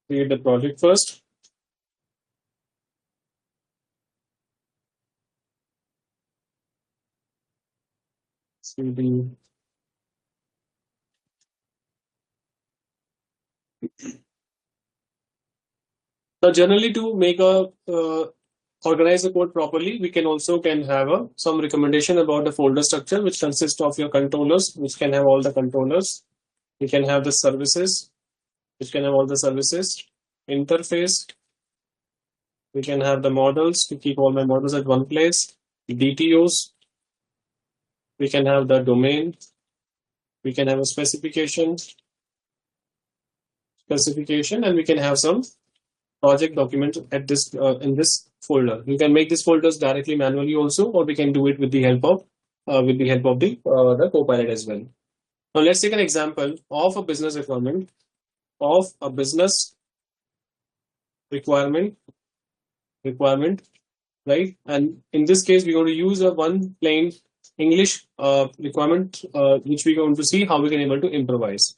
Create the project first. CD. Now, generally, to make a organize the code properly, we can also have some recommendation about the folder structure, which consists of your controllers, which can have all the controllers. We can have the services, which can have all the services. Interface. We can have the models to keep all my models at one place. DTOs. We can have the domain. We can have a specification, and we can have some project document at this in this folder. You can make these folders directly manually also, or we can do it with the help of the Copilot as well. Now let's take an example of a business requirement requirement, right? And in this case, we're going to use a one plain English requirement, which we're going to see how we can able to improvise.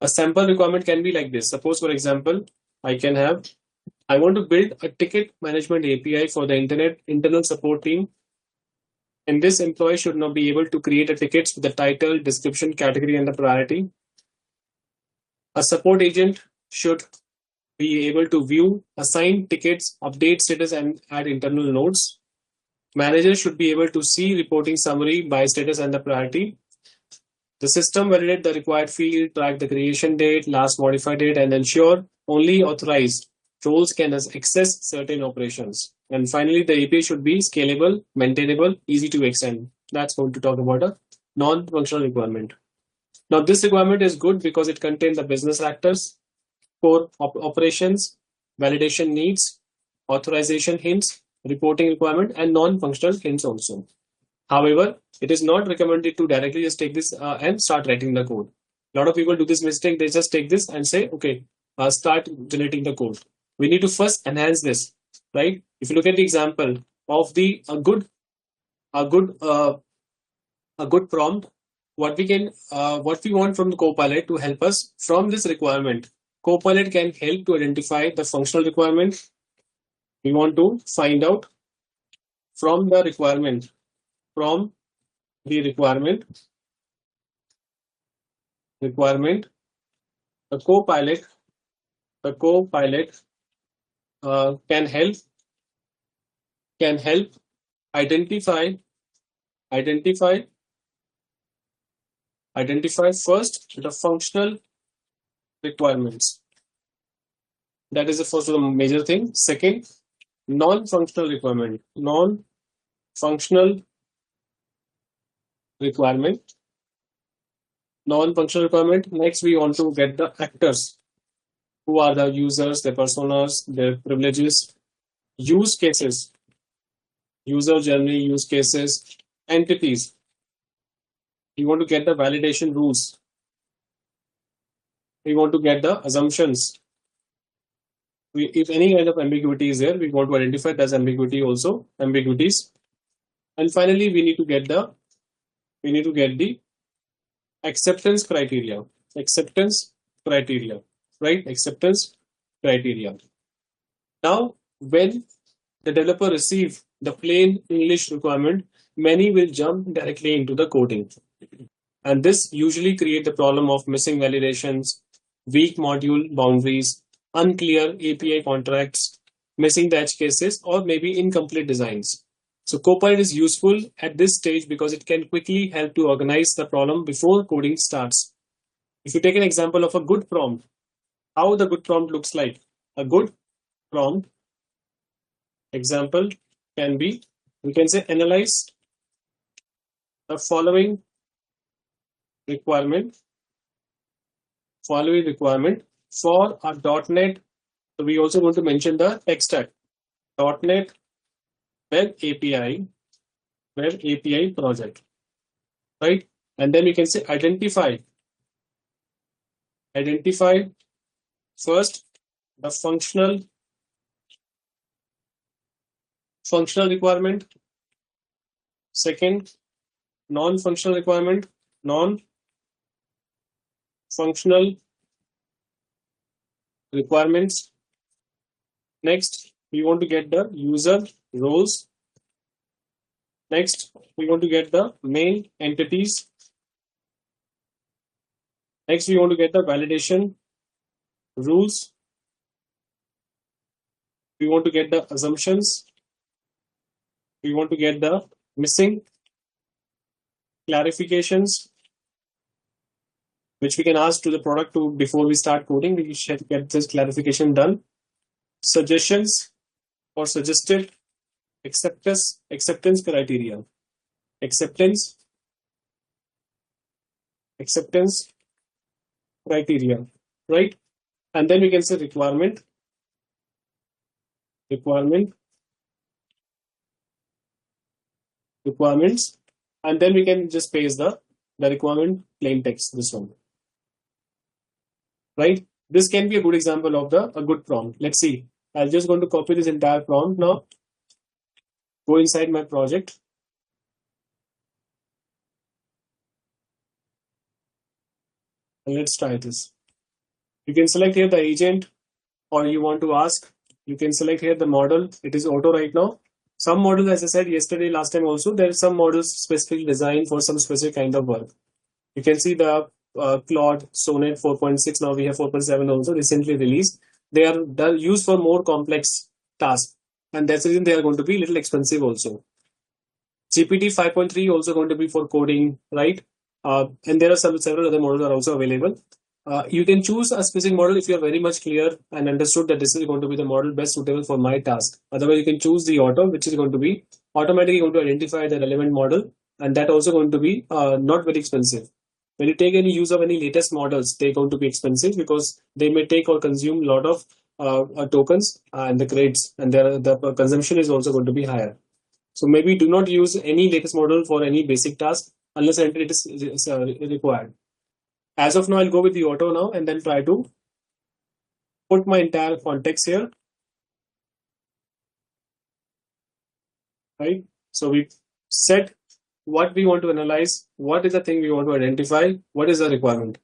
A sample requirement can be like this. Suppose, for example, I want to build a ticket management API for the internal support team. And this employee should now be able to create a tickets with the title, description, category, and the priority. A support agent should be able to view, assign tickets, update status, and add internal notes. Manager should be able to see reporting summary by status and the priority. The system validate the required field, track the creation date, last modified date, and ensure only authorized roles can access certain operations. And finally, the API should be scalable, maintainable, easy to extend. That's going to talk about a non-functional requirement. Now, this requirement is good because it contains the business actors, core operations, validation needs, authorization hints, reporting requirement, and non-functional hints also. However, it is not recommended to directly just take this and start writing the code. A lot of people do this mistake. They just take this and say, okay, start generating the code. We need to first enhance this, right? If you look at the example of the a good prompt, what we want from the Copilot to help us from this requirement. Copilot can help to identify the functional requirement. We want to find out from the requirement, the Copilot can help identify first the functional requirements. That is the first of the major thing. Second, non-functional requirement. Non-functional requirement. Next, we want to get the actors. Who are the users, their personas, their privileges, use cases, user journey, use cases, entities. You want to get the validation rules. We want to get the assumptions. If any kind of ambiguity is there, we want to identify that as ambiguities. And finally, we need to get the acceptance criteria. Right? Acceptance criteria. Now, when the developer receive the plain English requirement, many will jump directly into the coding. And this usually create the problem of missing validations, weak module boundaries, unclear API contracts, missing the edge cases, or maybe incomplete designs. So Copilot is useful at this stage because it can quickly help to organize the problem before coding starts. If you take an example of a good prompt, how the good prompt looks like. A good prompt example can be, we can say, analyze the following requirement for a .NET. So we also want to mention the tech stack. .NET Web API project, right? And then we can say identify first the functional requirement. Second, non-functional requirement. Non-functional requirements. Next, we want to get the user roles. Next, we want to get the main entities. Next, we want to get the validation rules. We want to get the assumptions. We want to get the missing clarifications, which we can ask to the product to before we start coding. We should get this clarification done. Suggestions or suggested acceptance criteria. Acceptance criteria, right? And then we can say requirements, and then we can just paste the requirement plain text, this one, right? This can be a good example of a good prompt. Let's see. I'm just going to copy this entire prompt now. Go inside my project. And let's try this. You can select here the agent, or you want to ask. You can select here the model. It is auto right now. Some models, as I said yesterday, last time also, there are some models specifically designed for some specific kind of work. You can see the Claude Sonnet 4.6. Now we have 4.7 also recently released. They are used for more complex tasks, and that's the reason they are going to be a little expensive also. GPT 5.3 also going to be for coding, right? And there are several other models are also available. You can choose a specific model if you are very much clear and understood that this is going to be the model best suitable for my task. Otherwise, you can choose the auto, which is going to be automatically going to identify the relevant model, and that also going to be not very expensive. When you take any use of any latest models, they're going to be expensive because they may take or consume a lot of tokens and the credits, and the consumption is also going to be higher. So maybe do not use any latest model for any basic task unless it is required. As of now, I'll go with the auto now and then try to put my entire context here. Right. So we set what we want to analyze, what is the thing we want to identify, what is the requirement.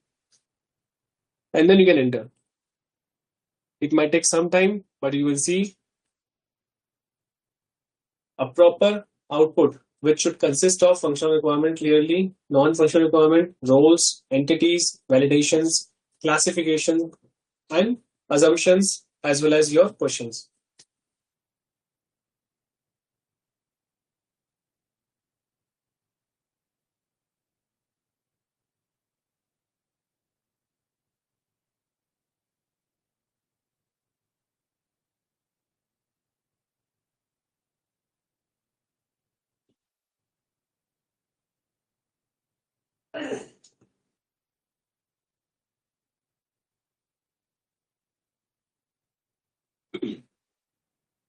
And then you can enter. It might take some time, but you will see a proper output, which should consist of functional requirement clearly, non-functional requirement, roles, entities, validations, classification, and assumptions, as well as your questions.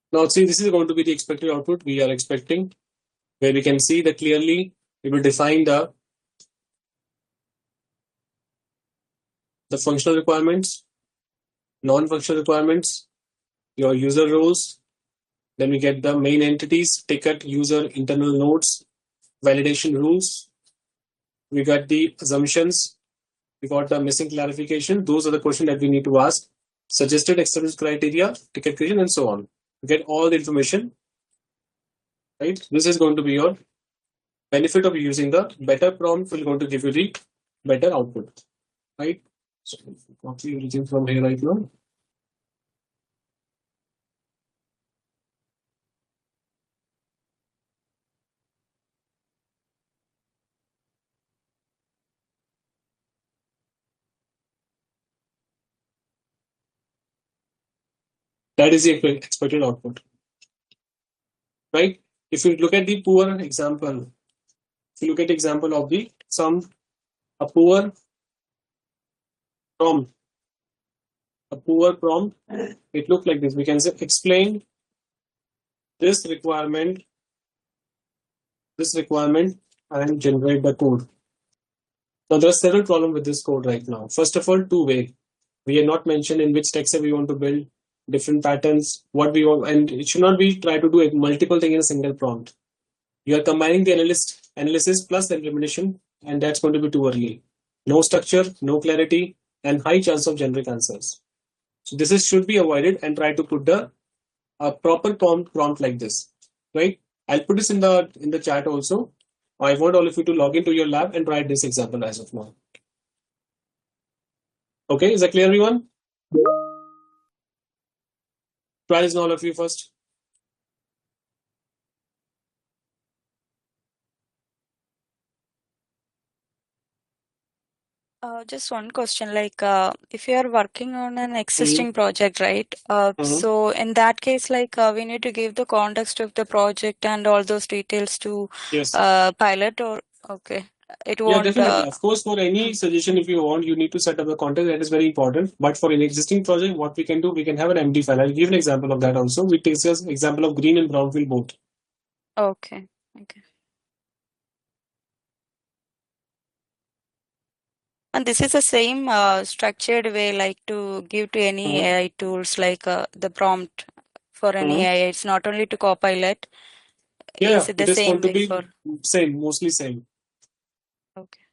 Now, see, this is going to be the expected output we are expecting, where we can see that clearly we will define the functional requirements, non-functional requirements, your user roles. Then we get the main entities, ticket, user, internal nodes, validation rules. We got the assumptions. We got the missing clarification. Those are the questions that we need to ask. Suggested acceptance criteria, ticket creation, and so on. We get all the information. Right. This is going to be your benefit of using the better prompt. Will going to give you the better output. Right. So copy everything from here right now. That is the expected output. Right? If you look at the poor example, if you look at the example of a poor prompt, it looks like this. We can say explain this requirement, and generate the code. Now there are several problems with this code right now. First of all, two-way. We are not mentioned in which text we want to build, different patterns, what we want, and it should not be try to do multiple things in a single prompt. You are combining the analysis plus the implementation, and that's going to be too early. No structure, no clarity, and high chance of generic answers. So this is should be avoided, and try to put the proper prompt like this, right? I'll put this in the chat also. I want all of you to log into your lab and try this example as of now. Okay, is that clear, everyone? Try this, all of you first. Just one question, like if you are working on an Mm-hmm. existing project, right? Mm-hmm. So in that case, like we need to give the context of the project and all those details to Yes. pilot, or okay, it Yeah, won't. definitely. Of course, for any suggestion, if you want, you need to set up the content. That is very important. But for an existing project, what we can do, we can have an empty file. I'll give an example of that also. We take this example of green and brown field both. Okay, okay. And this is the same structured way, like to give to any Mm-hmm. AI tools, like the prompt for any Mm-hmm. AI. It's not only to Copilot. Yeah, Is yeah, it the it is going same to way be for? same, mostly same. Okay.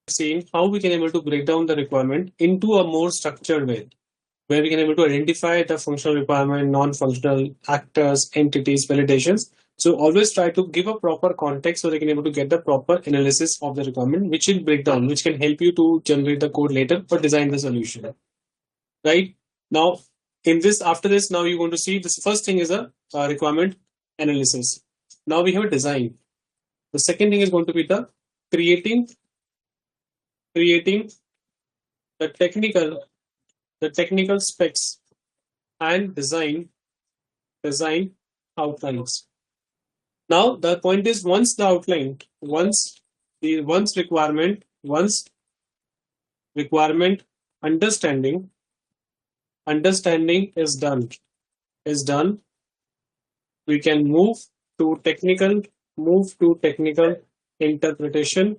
Seeing how we can able to break down the requirement into a more structured way. where we can able to identify the functional requirement, non-functional actors, entities, validations. So always try to give a proper context so they can able to get the proper analysis of the requirement, which will break down, which can help you to generate the code later or design the solution. Right now, in this after this, now you're going to see this first thing is a requirement analysis. Now we have a design. The second thing is going to be the creating creating the technical specs and design outlines. Now the point is once the outline, once requirement understanding is done, we can move to technical interpretation,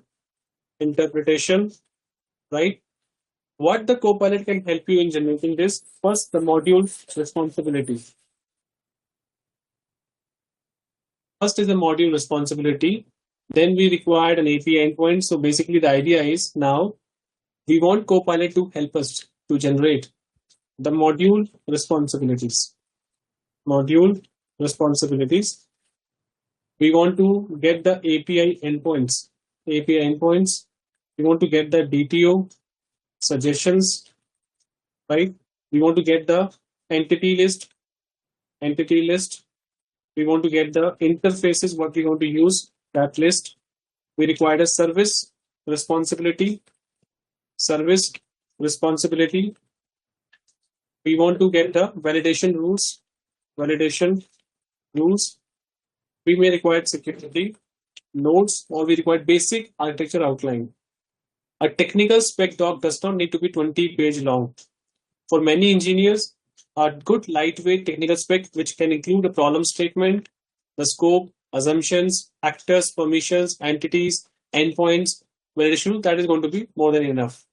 right? What the Copilot can help you in generating this? First, the module responsibility. First is the module responsibility. Then we required an API endpoint. So basically, the idea is now we want Copilot to help us to generate the module responsibilities. Module responsibilities. We want to get the API endpoints. API endpoints. We want to get the DTO suggestions, right? We want to get the entity list. We want to get the interfaces, what we want to use, that list. We require a responsibility. Service responsibility. We want to get the validation rules. We may require security nodes, or we require basic architecture outline. A technical spec doc does not need to be 20-page long. For many engineers, a good lightweight technical spec, which can include a problem statement, the scope, assumptions, actors, permissions, entities, endpoints, validation, that is going to be more than enough.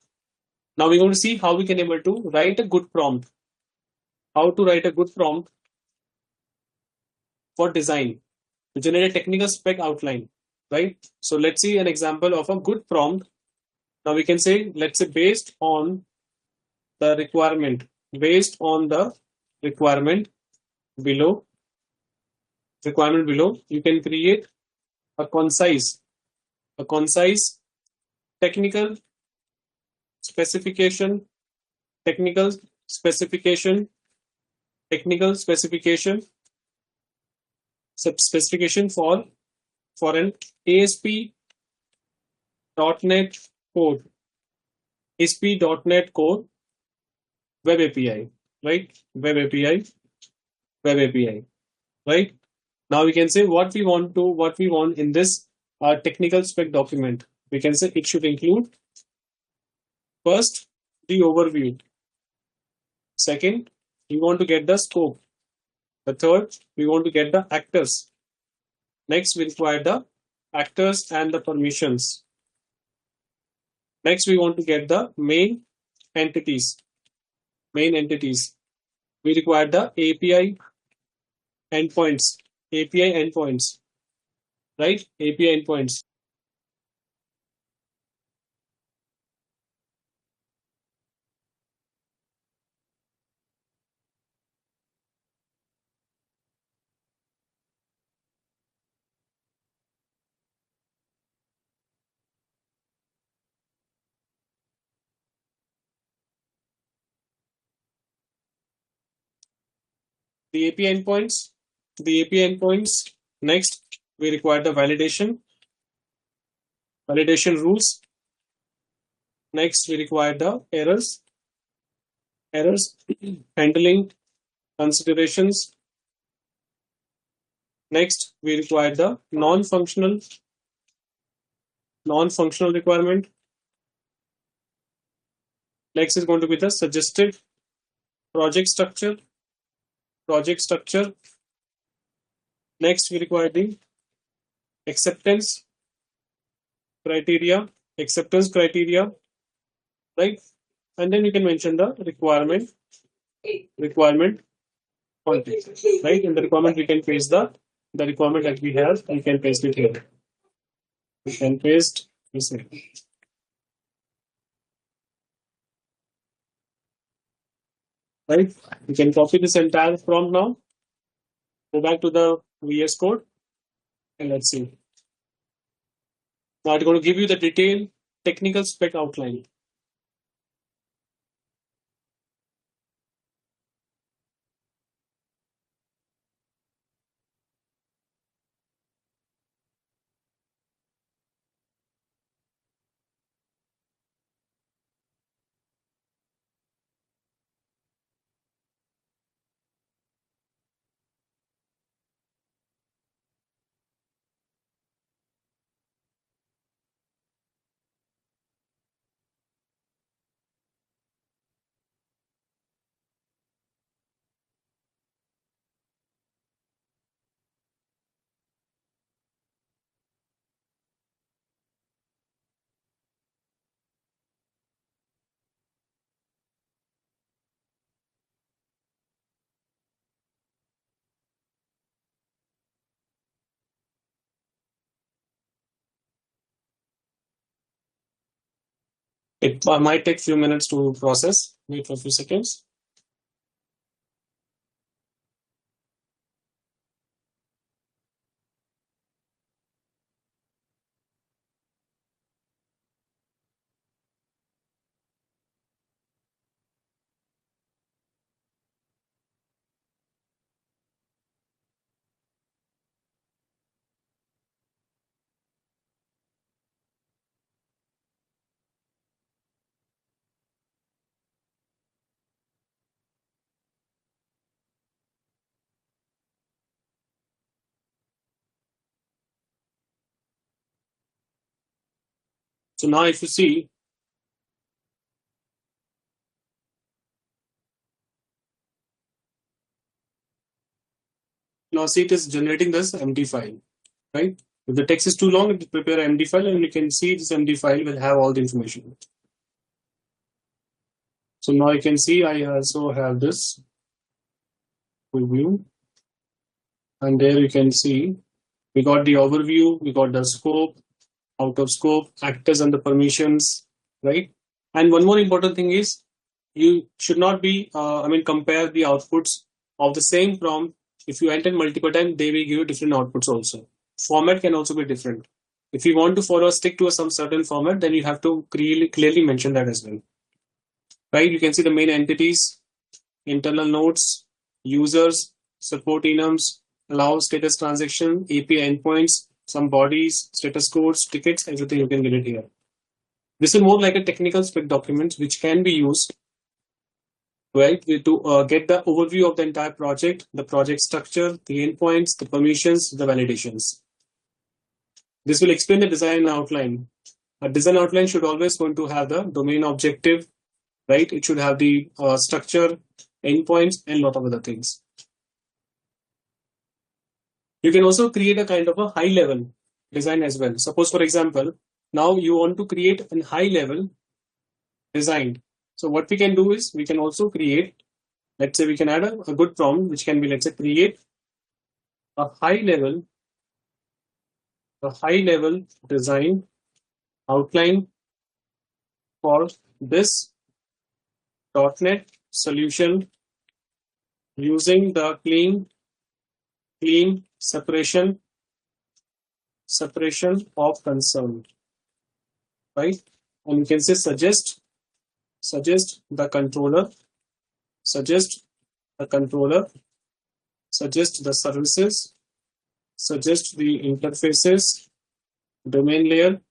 Now we're going to see how we can able to write a good prompt. How to write a good prompt for design to generate a technical spec outline, right? So let's see an example of a good prompt. Now we can say, let's say based on the requirement below, you can create a concise technical specification, technical specification for an ASP.NET Core web API, right? Web API, right? Now we can say what we want in this technical spec document. We can say it should include first the overview. Second, we want to get the scope. The third, we want to get the actors. Next, we require the actors and the permissions. Next, we want to get the main entities. We require the API endpoints, right? API endpoints. The API endpoints. Next, we require the validation rules. Next, we require the errors handling considerations. Next, we require the non-functional requirement. Next is going to be the suggested project structure. Next, we require the acceptance criteria, right? And then you can mention the requirement context, right? In the requirement, we can paste the requirement that we have. We can paste it here. We can paste this here. right? You can copy this entire prompt now. Go back to the VS Code and let's see. Now it's going to give you the detailed technical spec outline. It might take few minutes to process. Wait for a few seconds. So now if you see, now see it is generating this MD file, right? If the text is too long, it will prepare an MD file and you can see this MD file will have all the information. So now you can see I also have this review, and there you can see we got the overview, we got the scope, out of scope, actors and the permissions, right? And one more important thing is you should not be, compare the outputs of the same prompt. If you enter multiple times, they will give you different outputs also. Format can also be different. If you want to follow, stick to some certain format, then you have to clearly mention that as well, right? You can see the main entities, internal nodes, users, support enums, allow status transaction, API endpoints, some bodies, status codes, tickets, everything you can get it here. This is more like a technical spec document which can be used, right, to get the overview of the entire project, the project structure, the endpoints, the permissions, the validations. This will explain the design outline. A design outline should always going to have the domain objective, right? It should have the structure, endpoints, and a lot of other things. You can also create a kind of a high level design as well. Suppose, for example, now you want to create a high level design. So what we can do is we can also create, let's say we can add a good prompt, which can be, let's say, create a high level design outline for this .NET solution using the clean separation of concern, right? And you can say suggest the controller, suggest the services, suggest the interfaces, domain layer,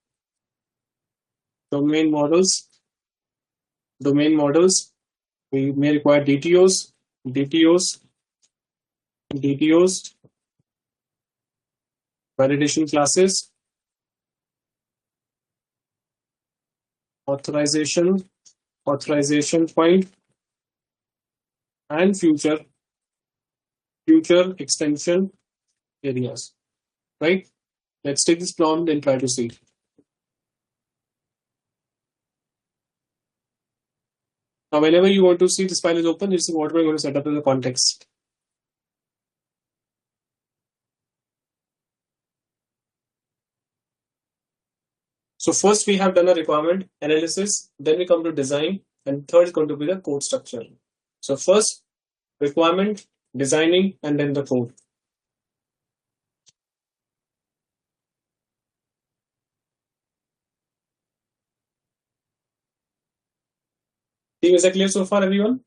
domain models. We may require DTOs, validation classes, authorization point, and future extension areas, right? Let's take this prompt and try to see. Now, whenever you want to see this file is open, this is what we're going to set up as a context. So first we have done a requirement analysis, then we come to design, and third is going to be the code structure. So first, requirement, designing, and then the code. Team, is that clear so far, everyone?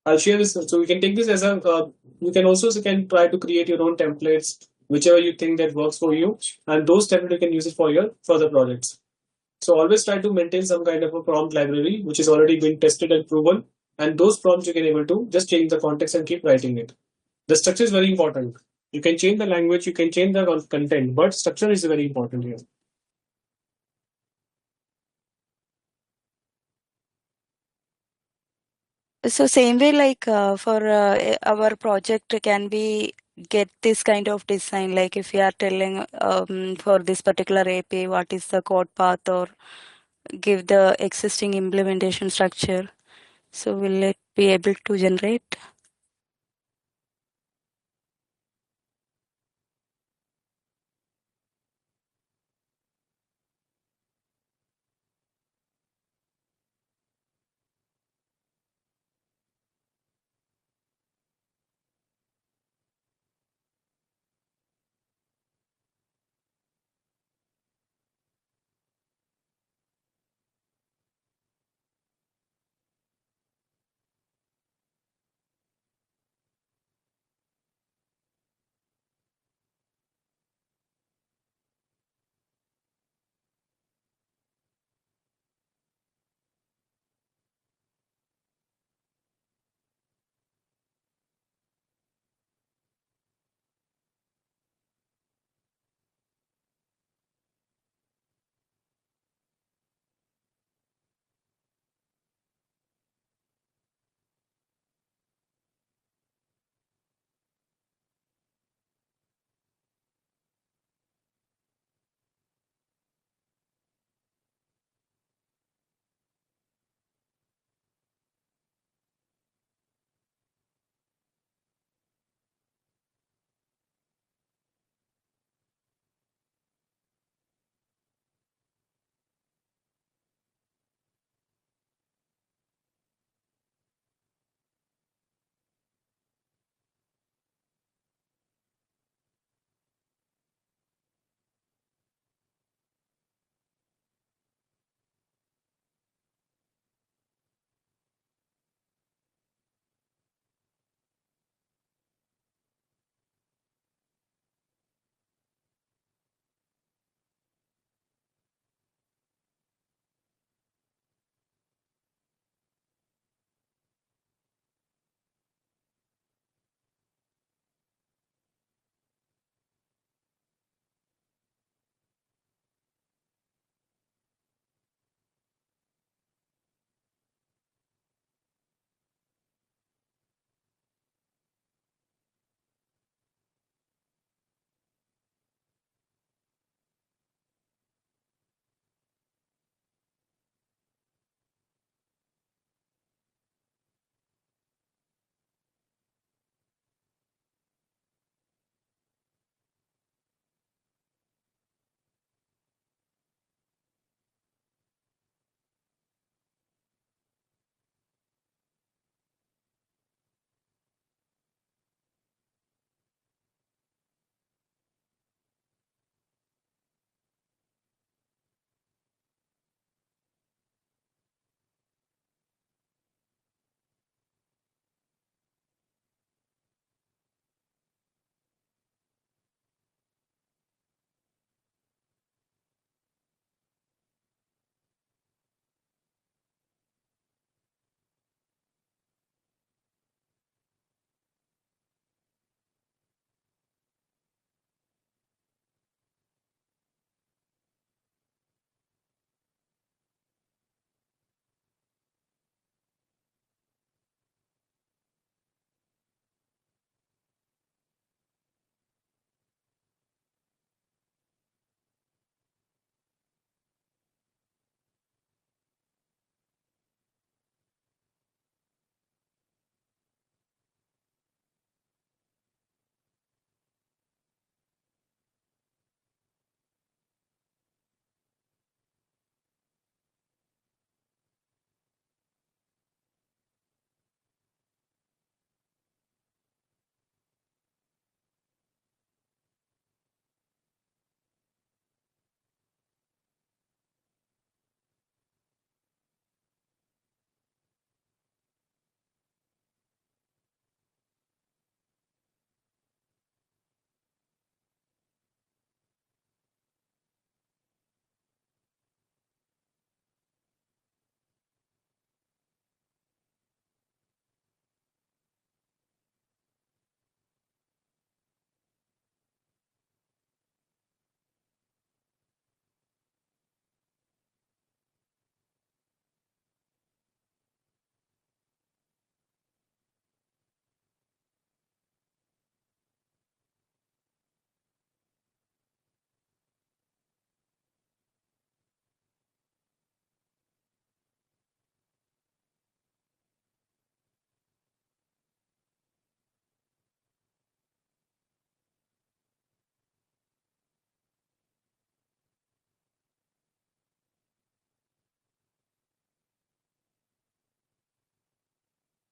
I'll share this. So we can take this as a, you can also can try to create your own templates, whichever you think that works for you. And those templates you can use it for your further projects. So always try to maintain some kind of a prompt library, which is already been tested and proven. And those prompts you can able to just change the context and keep writing it. The structure is very important. You can change the language, you can change the content, but structure is very important here. So same way like for our project can we get this kind of design like if we are telling for this particular API what is the code path or give the existing implementation structure. So will it be able to generate?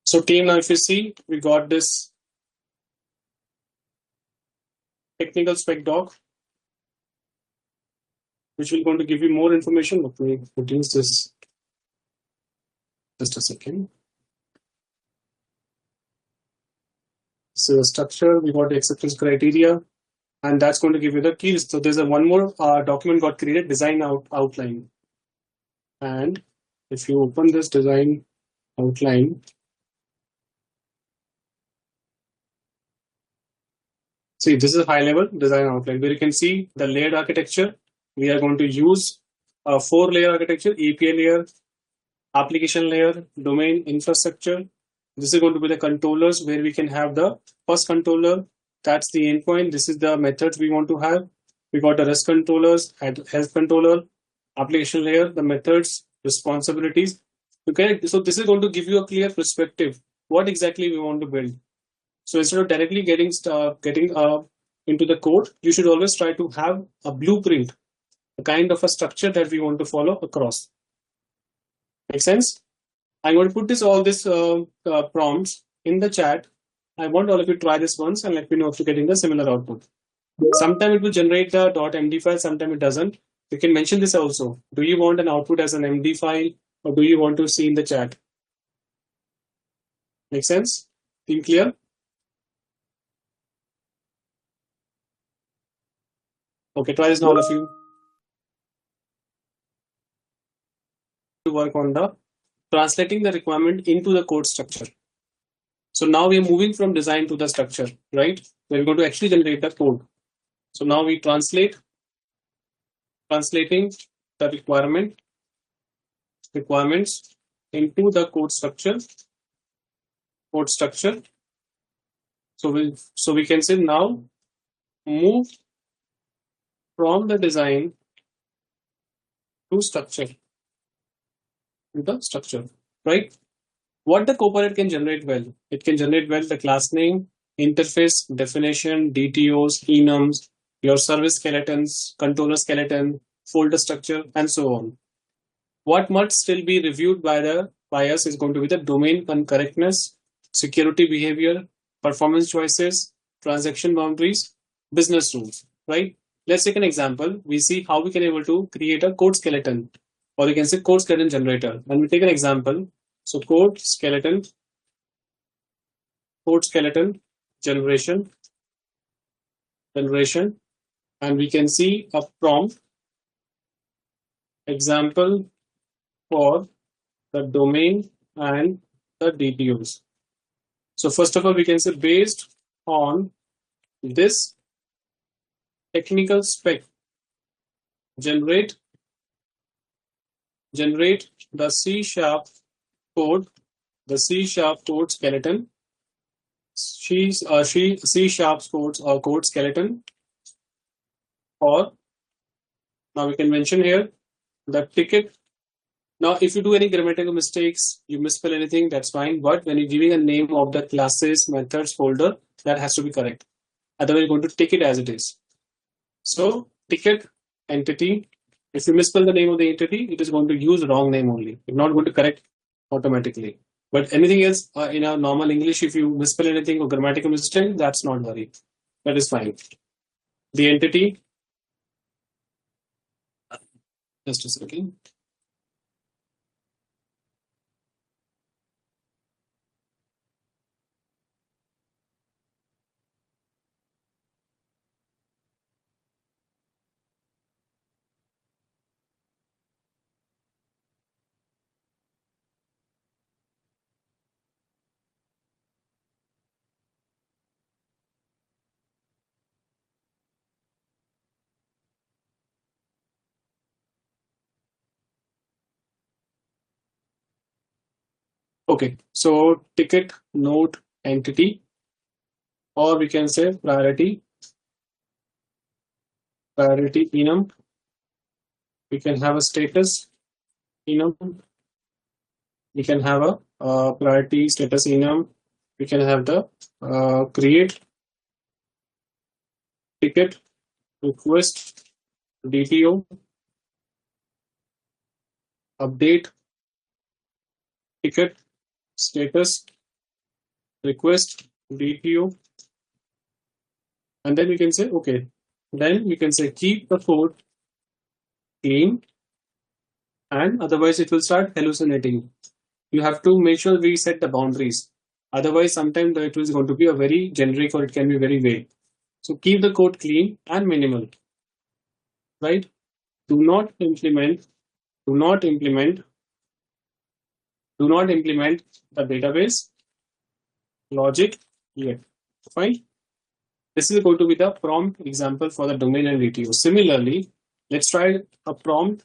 So team, now if you see, we got this technical spec doc, which will going to give you more information. Let me produce this just a second. So structure, we got the acceptance criteria, and that's going to give you the keys. So there's a one more document got created, design outline. And if you open this design outline, see, this is a high level design outline where you can see the layered architecture. We are going to use a 4-layer architecture: API layer, application layer, domain, infrastructure. This is going to be the controllers where we can have the first controller. That's the endpoint. This is the methods we want to have. We got the REST controllers, health controller, application layer, the methods, responsibilities. Okay, so this is going to give you a clear perspective what exactly we want to build. So instead of directly getting into the code, you should always try to have a blueprint, a kind of a structure that we want to follow across. Make sense? I'm going to put all this prompts in the chat. I want all of you to try this once and let me know if you're getting the similar output. Sometime it will generate the .md file, sometime it doesn't. You can mention this also. Do you want an output as an MD file or do you want to see in the chat? Make sense? Team clear? Okay, try this now, all of you. To work on the translating the requirement into the code structure. So now we are moving from design to the structure, right? We're going to actually generate the code. So now we translating the requirements into the code structure. So we can say now move from the design to structure. The structure, right? What the CoPilot can generate well? It can generate well the class name, interface, definition, DTOs, enums, your service skeletons, controller skeleton, folder structure, and so on. What must still be reviewed by us is going to be the domain correctness, security behavior, performance choices, transaction boundaries, business rules, right? Let's take an example. We see how we can able to create a code skeleton, or you can say code skeleton generator. And we take an example. So code skeleton generation, and we can see a prompt example for the domain and the DTOs. So first of all, we can say based on this technical spec, generate the C# code, skeleton. C# codes or code skeleton, or now we can mention here the ticket. Now, if you do any grammatical mistakes, you misspell anything, that's fine. But when you're giving a name of the classes, methods, folder, that has to be correct. Otherwise, you're going to take it as it is. So, ticket entity. If you misspell the name of the entity, it is going to use the wrong name only. It's not going to correct automatically. But anything else in a normal English, if you misspell anything or grammatical mistake, that's not worry. That is fine. The entity. Just a second. Okay, so ticket node entity, or we can say priority enum. We can have a status enum. We can have a priority status enum. We can have the create ticket request DTO, update ticket status, request DTO, and then we can say okay. Then we can say keep the code clean, and otherwise it will start hallucinating. You have to make sure we set the boundaries. Otherwise, sometimes it is going to be a very generic or it can be very vague. So keep the code clean and minimal, right? Do not implement, do not implement, do not implement the database logic yet. Fine. This is going to be the prompt example for the domain and DTO. Similarly, let's try a prompt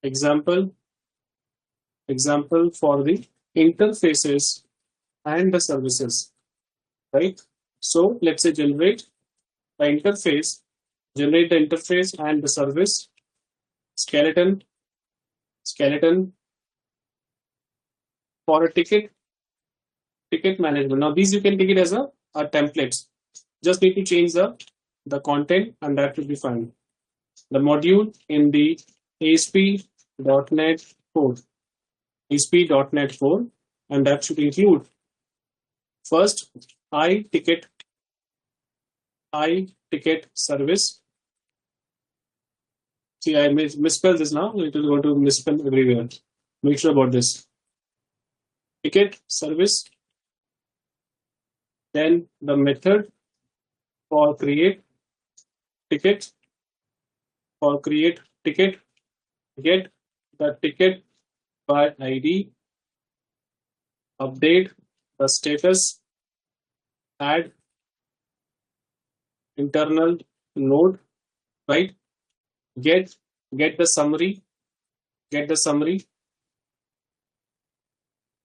example for the interfaces and the services, right? So let's say the interface, generate the interface and the service skeleton for a ticket management. Now these you can take it as a templates. Just need to change the content and that will be fine. The module in the ASP.NET Core, ASP.NET Core, and that should include first I ticket service. See, I misspelled this now. It will go to misspell everywhere. Make sure about this. Ticket service. Then the method for create ticket, get the ticket by ID, update the status, add internal node, right? Get get the summary, get the summary,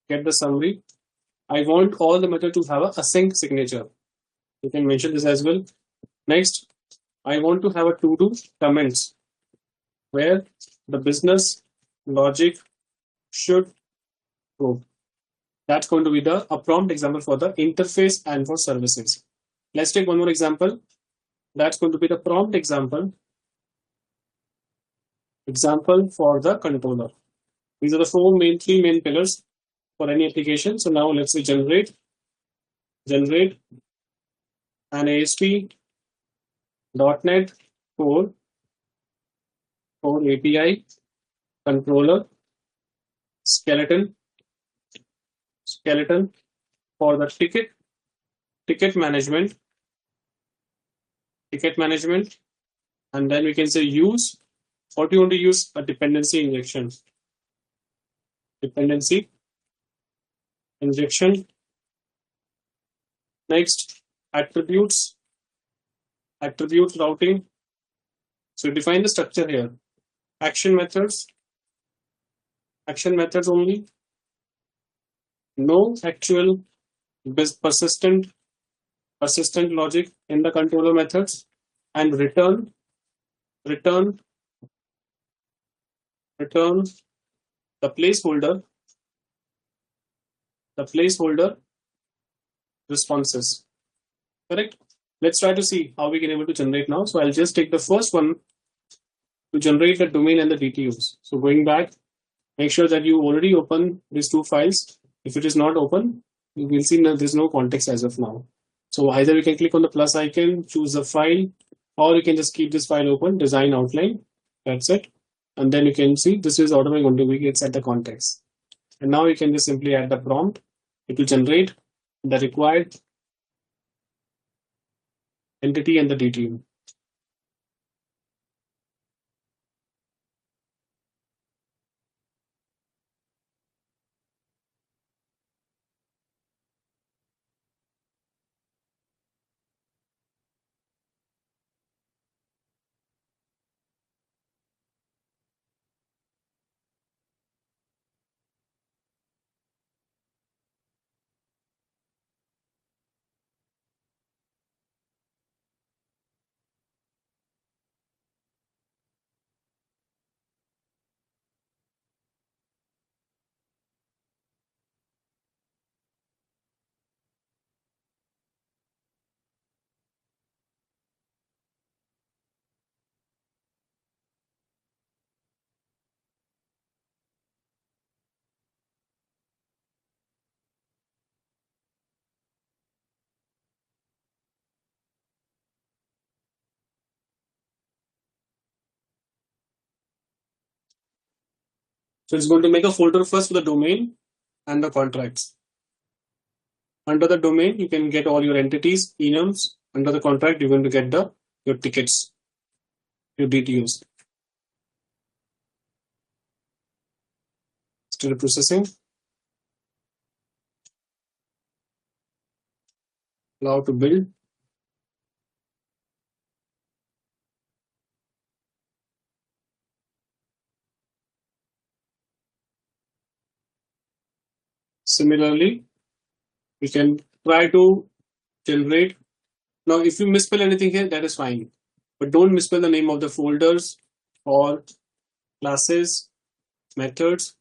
get the summary. I want all the method to have a async signature. You can mention this as well. Next, I want to have a to-do comments where the business logic should go. That's going to be a prompt example for the interface and for services. Let's take one more example. That's going to be the prompt example for the controller. These are the three main pillars for any application. So now let's say generate an ASP.NET Core API controller skeleton for the ticket management, and then we can say use. What do you want to use? A dependency injection. Next, attribute routing. So define the structure here. Action methods only. No actual persistent logic in the controller methods, and return the placeholder responses. Correct. Let's try to see how we can able to generate now. So I'll just take the first one to generate the domain and the DTUs. So going back, make sure that you already open these two files. If it is not open, you will see that there's no context as of now. So either we can click on the plus icon, choose a file, or you can just keep this file open, design outline. That's it. And then you can see this is automatically going to be set the context. And now you can just simply add the prompt. It will generate the required entity and the DTU. So it's going to make a folder first for the domain and the contracts. Under the domain, you can get all your entities, enums. Under the contract, you're going to get your tickets, your DTUs. Still processing. Allow to build. Similarly, we can try to generate. Now, if you misspell anything here, that is fine. But don't misspell the name of the folders or classes, methods.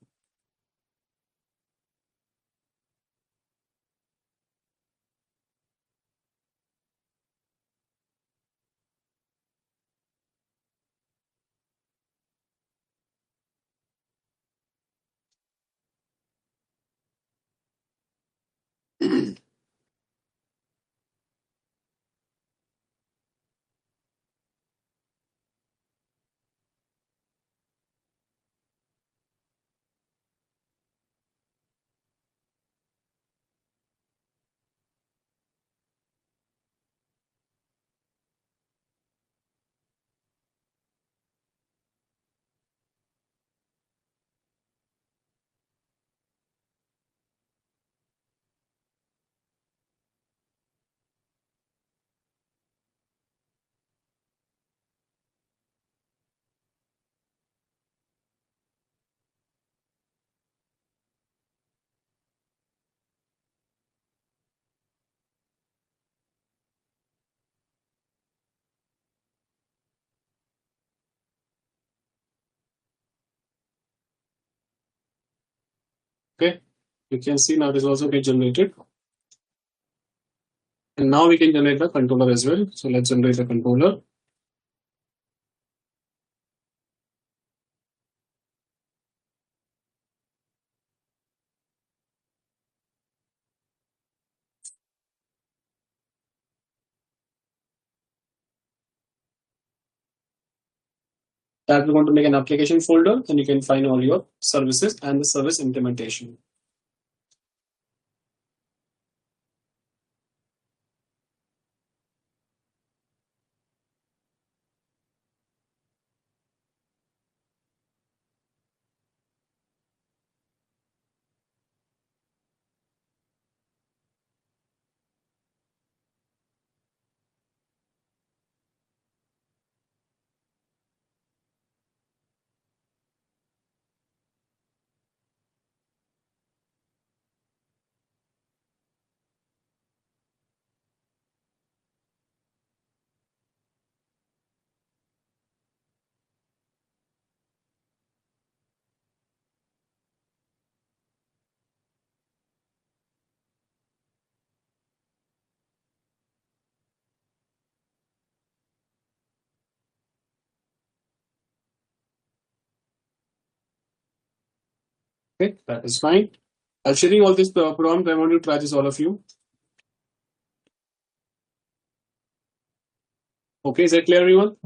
Okay, you can see now this also get generated. And now we can generate the controller as well. So let's generate the controller. That we're going to make an application folder, and you can find all your services and the service implementation. Okay, that is fine. I'll sharing all this prompt. I want you to try this, all of you. Okay, is that clear, everyone?